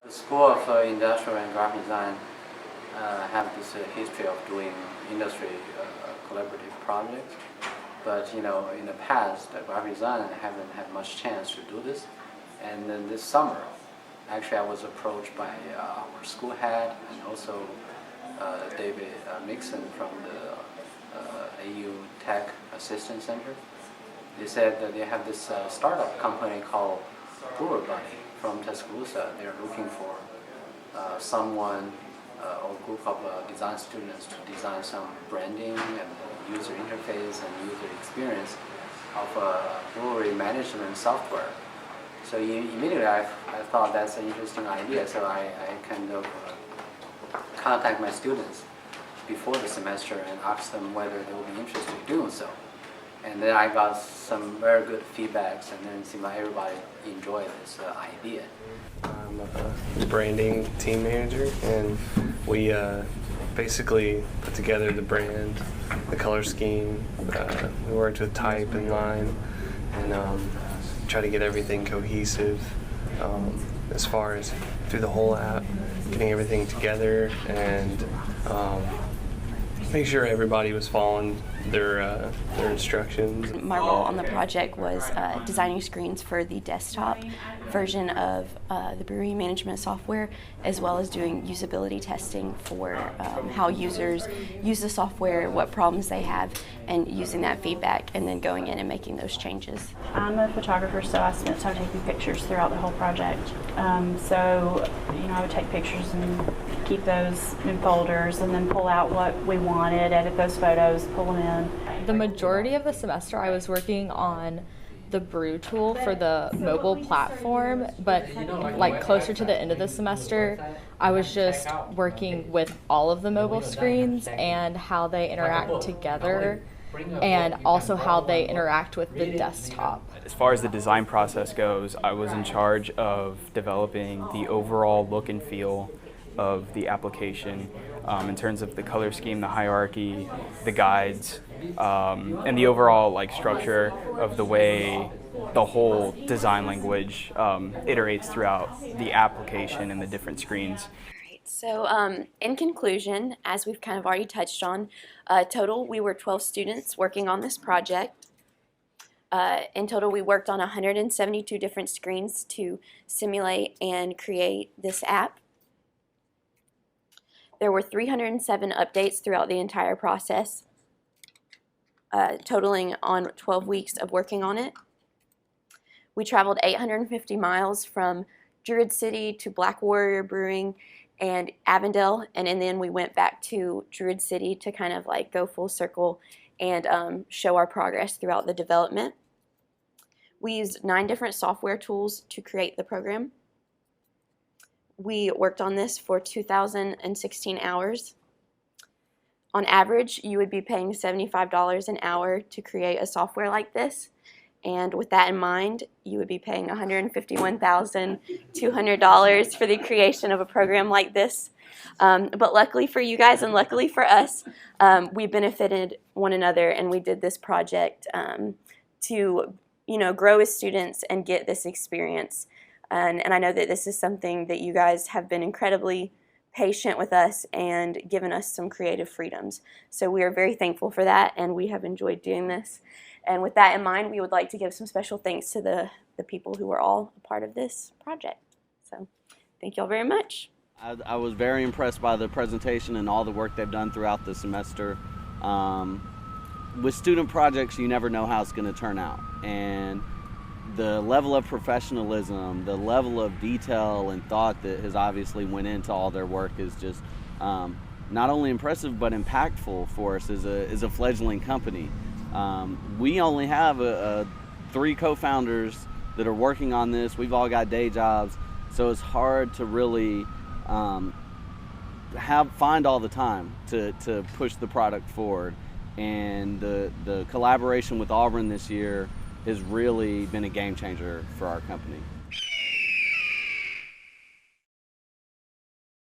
The School of Industrial and Graphic Design have this history of doing industry collaborative projects, but in the past, graphic design haven't had much chance to do this. And then this summer, actually, I was approached by our school head and also David Mixon from the AU Tech Assistance Center. They said that they have this startup company called Brewer Bunny from Tuscaloosa. They're looking for someone or group of design students to design some branding and user interface and user experience of brewery management software. So immediately I thought that's an interesting idea, so I kind of contact my students before the semester and ask them whether they would be interested in doing so. And then I got some very good feedbacks, and then it seemed like everybody enjoyed this idea. I'm a branding team manager, and we basically put together the brand, the color scheme. We worked with type and line, and try to get everything cohesive as far as through the whole app, getting everything together, and make sure everybody was following their instructions. My role on the project was designing screens for the desktop version of the brewery management software, as well as doing usability testing for how users use the software, what problems they have, and using that feedback and then going in and making those changes. I'm a photographer, so I spent time taking pictures throughout the whole project. So I would take pictures and keep those in folders and then pull out what we wanted, edit those photos, pull them in. The majority of the semester I was working on the brew tool for the mobile platform, but like closer to the end of the semester, I was just working with all of the mobile screens and how they interact together, and also how they interact with the desktop. As far as the design process goes, I was in charge of developing the overall look and feel of the application in terms of the color scheme, the hierarchy, the guides, and the overall structure of the way the whole design language iterates throughout the application and the different screens. So in conclusion, as we've kind of already touched on, total we were 12 students working on this project. In total we worked on 172 different screens to simulate and create this app. There were 307 updates throughout the entire process, totaling on 12 weeks of working on it. We traveled 850 miles from Druid City to Black Warrior Brewing and Avondale, and then we went back to Druid City to kind of go full circle and show our progress throughout the development. We used 9 different software tools to create the program. We worked on this for 2,016 hours. On average, you would be paying $75 an hour to create a software like this. And with that in mind, you would be paying $151,200 for the creation of a program like this. But luckily for you guys and luckily for us, we benefited one another, and we did this project to grow as students and get this experience. And I know that this is something that you guys have been incredibly patient with us and given us some creative freedoms. So we are very thankful for that, and we have enjoyed doing this. And with that in mind, we would like to give some special thanks to the people who were all a part of this project. So thank you all very much. I was very impressed by the presentation and all the work they've done throughout the semester. With student projects, you never know how it's going to turn out. And the level of professionalism, the level of detail and thought that has obviously went into all their work is just not only impressive but impactful for us as a fledgling company. We only have 3 co-founders that are working on this. We've all got day jobs, so it's hard to really find all the time to push the product forward. And the collaboration with Auburn this year has really been a game changer for our company.